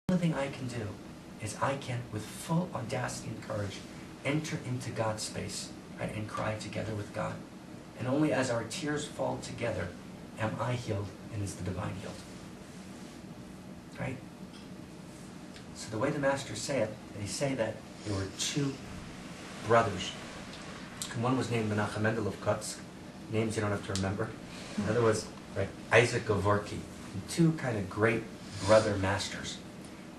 only thing I can do is I can, with full audacity and courage, enter into God's space, right, and cry together with God. And only as our tears fall together am I healed and is the divine healed. Right? So the way the masters say it, they say that there were two brothers. And one was named Menachem Mendel of Kotsk, names you don't have to remember. The other was Isaac Gavorky, two kind of great brother masters.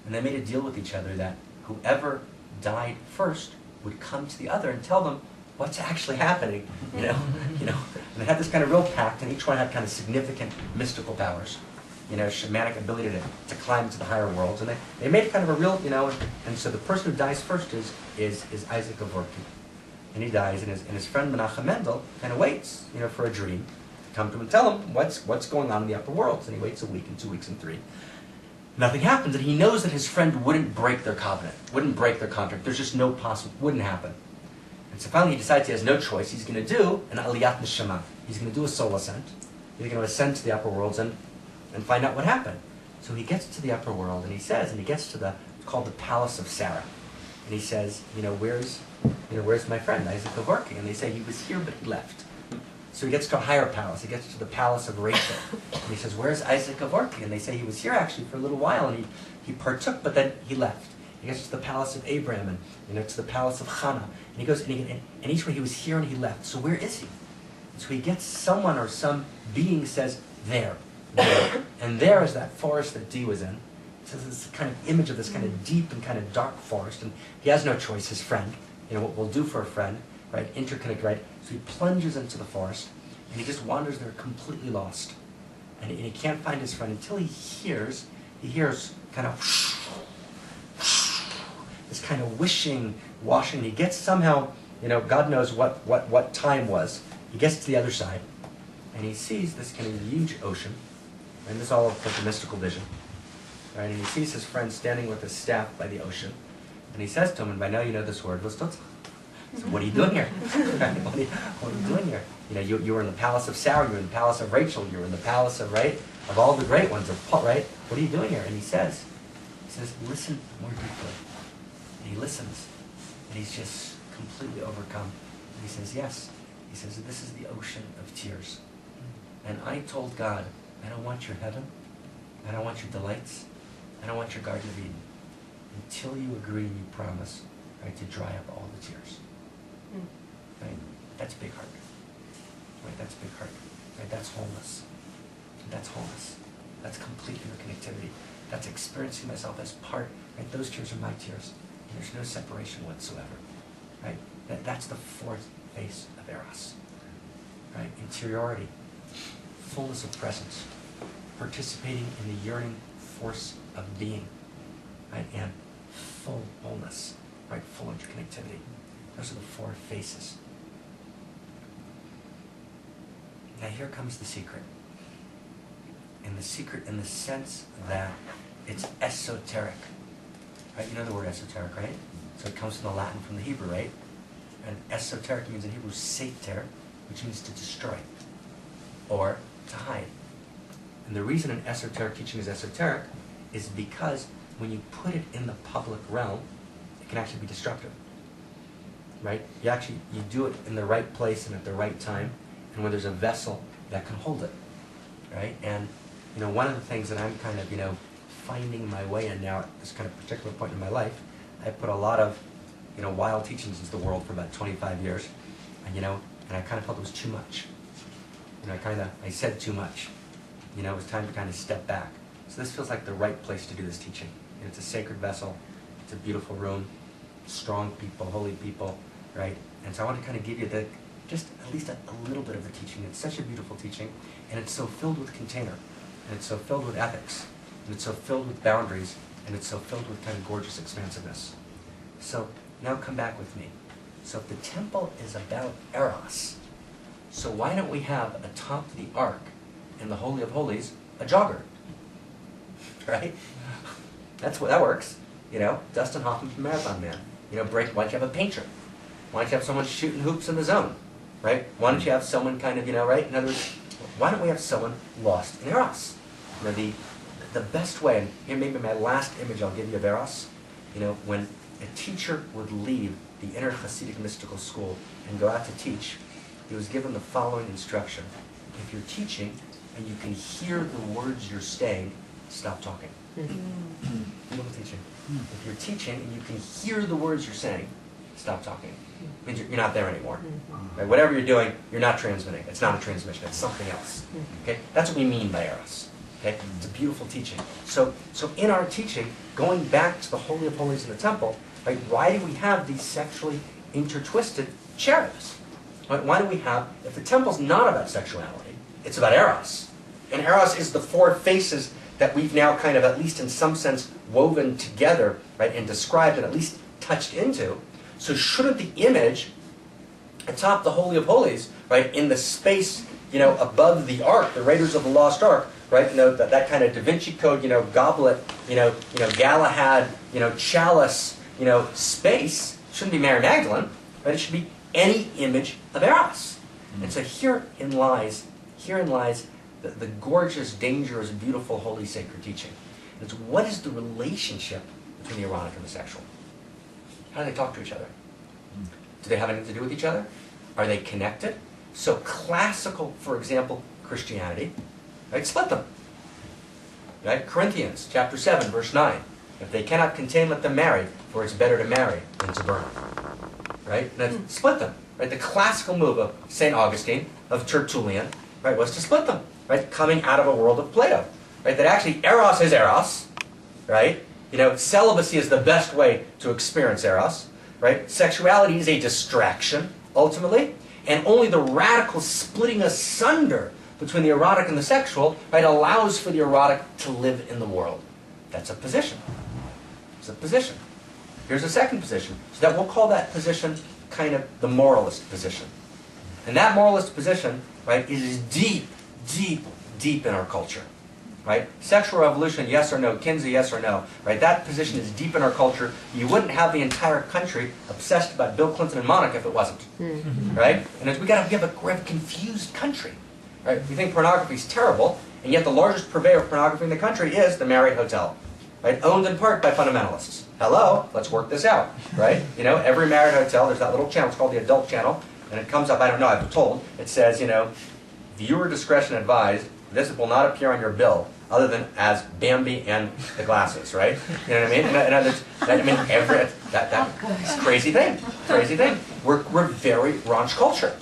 And they made a deal with each other that whoever died first would come to the other and tell them what's actually happening, you know. And they had this kind of real pact, and each one had kind of significant mystical powers, shamanic ability to climb into the higher worlds. And they made kind of a real, and so the person who dies first is Isaac Gavorky. And he dies, and his friend Menachem Mendel kind of waits, for a dream to come to him and tell him what's going on in the upper worlds. And he waits a week and 2 weeks and 3. Nothing happens, and he knows that his friend wouldn't break their covenant, wouldn't break their contract. There's just no possible, wouldn't happen. And so finally he decides he has no choice. He's going to do an aliyat neshama. He's going to do a soul ascent. He's going to ascend to the upper worlds and find out what happened. So he gets to the upper world, and he gets to it's called the Palace of Sarah. And he says, where's my friend, Isaac Gavorky? And they say he was here, but he left. So he gets to a higher palace. He gets to the palace of Rachel. And he says, where's Isaac Gavorky? And they say he was here actually for a little while, and he partook, but then he left. He gets to the palace of Abraham, and to the palace of Hannah. And he goes, and each one he was here and he left. So where is he? And so he gets someone or some being says, there. And there is that forest that Dee was in. So this kind of image of this kind of deep and kind of dark forest. And he has no choice, his friend. What we'll do for a friend, right? Interconnect, right? So he plunges into the forest, and he just wanders there completely lost. And he can't find his friend until he hears kind of this kind of wishing, washing. He gets somehow, God knows what time was. He gets to the other side, and he sees this kind of huge ocean, and this is all like a mystical vision, right? And he sees his friend standing with his staff by the ocean, and he says to him, and by now you know this word, so what are you doing here? What are you doing here? You were in the palace of Sarah, you were in the palace of Rachel, you were in the palace of, of all the great ones, of Paul, right? What are you doing here? And he says, listen more deeply. And he listens, and he's just completely overcome. And he says, yes. He says, this is the ocean of tears. And I told God, I don't want your heaven, I don't want your delights, I don't want your Garden of Eden, until you agree and you promise, to dry up all the tears. Right? That's big heart. Right? That's big heart. Right? That's wholeness. That's wholeness. That's complete interconnectivity. That's experiencing myself as part. Right? Those tears are my tears. And there's no separation whatsoever. Right? That's the fourth face of Eros. Right? Interiority. Fullness of presence. Participating in the yearning force of being. Right? And full wholeness. Right? Full interconnectivity. Those are the four faces. Now here comes the secret. And the secret in the sense that it's esoteric. Right? You know the word esoteric, right? So it comes from the Latin, from the Hebrew, right? And esoteric means in Hebrew sater, which means to destroy or to hide. And the reason an esoteric teaching is esoteric is because when you put it in the public realm, it can actually be destructive. Right? You do it in the right place and at the right time, and when there's a vessel that can hold it. Right? And one of the things that I'm kind of finding my way in now at this kind of particular point in my life, I put a lot of wild teachings into the world for about 25 years, and I kind of felt it was too much. I said too much. It was time to kind of step back. So this feels like the right place to do this teaching. It's a sacred vessel. It's a beautiful room. Strong people, holy people, right? And so I want to kind of give you just at least a little bit of the teaching. It's such a beautiful teaching, and it's so filled with container, and it's so filled with ethics, and it's so filled with boundaries, and it's so filled with kind of gorgeous expansiveness. So now come back with me. So if the temple is about Eros, so why don't we have atop the ark in the Holy of Holies a jogger? Right? That works. Dustin Hoffman from Marathon Man. Why don't you have a painter? Why don't you have someone shooting hoops in the zone? Right? Why don't you have someone kind of, right? In other words, why don't we have someone lost in Eros? the best way, and here maybe my last image I'll give you of Eros, when a teacher would leave the inner Hasidic mystical school and go out to teach, he was given the following instruction. If you're teaching and you can hear the words you're saying, stop talking. Beautiful teaching. If you're teaching and you can hear the words you're saying, stop talking. It means you're not there anymore. Right? Whatever you're doing, you're not transmitting. It's not a transmission. It's something else. Okay? That's what we mean by Eros. Okay? It's a beautiful teaching. So in our teaching, going back to the Holy of Holies in the temple, right, why do we have these sexually intertwisted cherubs? Right? Why do we have, if the temple's not about sexuality, it's about Eros. And Eros is the four faces that we've now kind of, at least in some sense, woven together, right, and described and at least touched into. So shouldn't the image atop the Holy of Holies, right, in the space, above the Ark, the Raiders of the Lost Ark, right, that kind of Da Vinci Code, goblet, Galahad, chalice, space, shouldn't be Mary Magdalene, right? It should be any image of Eros. And so herein lies the gorgeous, dangerous, beautiful, holy, sacred teaching. And it's what is the relationship between the erotic and the sexual? How do they talk to each other? Do they have anything to do with each other? Are they connected? So classical, for example, Christianity, right, split them. Right? Corinthians chapter 7, verse 9. If they cannot contain, let them marry, for it's better to marry than to burn. Right? And then split them. Right? The classical move of St. Augustine, of Tertullian, right, was to split them. Right? Coming out of a world of Plato. Right? That actually Eros is Eros. Right? Celibacy is the best way to experience Eros. Right? Sexuality is a distraction, ultimately. And only the radical splitting asunder between the erotic and the sexual, right, allows for the erotic to live in the world. That's a position. It's a position. Here's a second position. So that we'll call that position kind of the moralist position. And that moralist position, right, is deep, deep, deep in our culture. Right? Sexual revolution, yes or no. Kinsey, yes or no. Right? That position is deep in our culture. You wouldn't have the entire country obsessed about Bill Clinton and Monica if it wasn't. Right? And we have a confused country. Right? We think pornography is terrible, and yet the largest purveyor of pornography in the country is the Marriott Hotel. Right? Owned in part by fundamentalists. Hello? Let's work this out. Right? Every Marriott Hotel, there's that little channel, it's called the adult channel, and it comes up, I don't know, I've been told, it says, viewer discretion advised, this will not appear on your bill, other than as Bambi and the glasses, right? You know what I mean? That's crazy thing. Crazy thing. We're very raunch culture,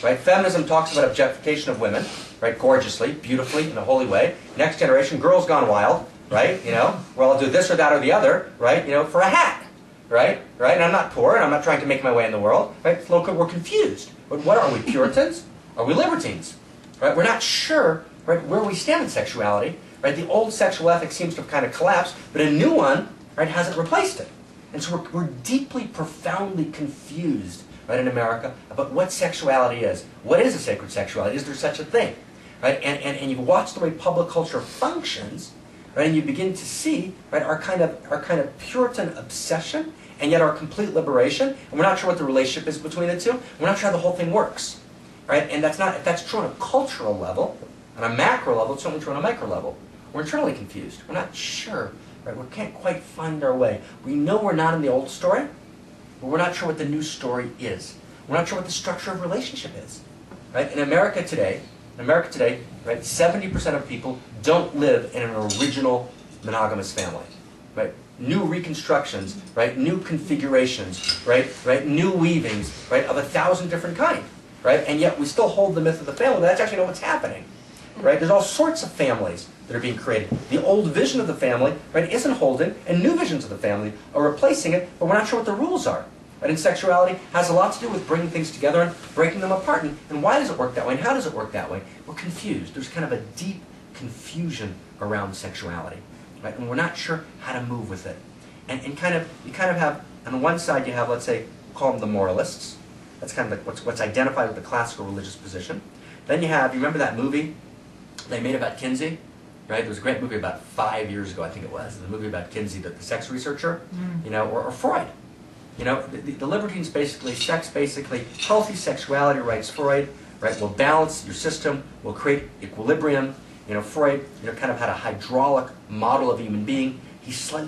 right? Feminism talks about objectification of women, right? Gorgeously, beautifully, in a holy way. Next generation, girls gone wild, right? Well, I'll do this or that or the other, right? For a hat, right? Right? And I'm not poor, and I'm not trying to make my way in the world, right? We're confused. But what are we, Puritans? Are we libertines? Right? We're not sure, right, where we stand in sexuality. Right? The old sexual ethic seems to have kind of collapsed, but a new one, right, hasn't replaced it. And so we're deeply, profoundly confused, right, in America about what sexuality is. What is a sacred sexuality? Is there such a thing? Right? And you watch the way public culture functions, right, and you begin to see, right, our kind of Puritan obsession and yet our complete liberation, and we're not sure what the relationship is between the two. We're not sure how the whole thing works. Right? And if that's true on a cultural level, on a macro level, it's certainly true on a micro level. We're internally confused. We're not sure. Right? We can't quite find our way. We know we're not in the old story, but we're not sure what the new story is. We're not sure what the structure of relationship is. Right? In America today, right, 70% of people don't live in an original monogamous family. Right? New reconstructions, right? New configurations, right? New weavings, right? Of 1,000 different kinds. Right? And yet we still hold the myth of the family, but that's actually not what's happening. Right? There's all sorts of families that are being created. The old vision of the family, right, isn't holding, and new visions of the family are replacing it, but we're not sure what the rules are. Right? And sexuality has a lot to do with bringing things together and breaking them apart. And why does it work that way? And how does it work that way? We're confused. There's kind of a deep confusion around sexuality. Right? And we're not sure how to move with it. And you kind of have, on the one side you have, let's say, call them the moralists. That's kind of what's identified with the classical religious position. Then you remember that movie they made about Kinsey? Right? There was a great movie about 5 years ago, I think it was. The movie about Kinsey, the sex researcher, or Freud. The libertines basically, healthy sexuality, writes Freud, right, will balance your system, will create equilibrium, Freud, kind of had a hydraulic model of a human being. He slightly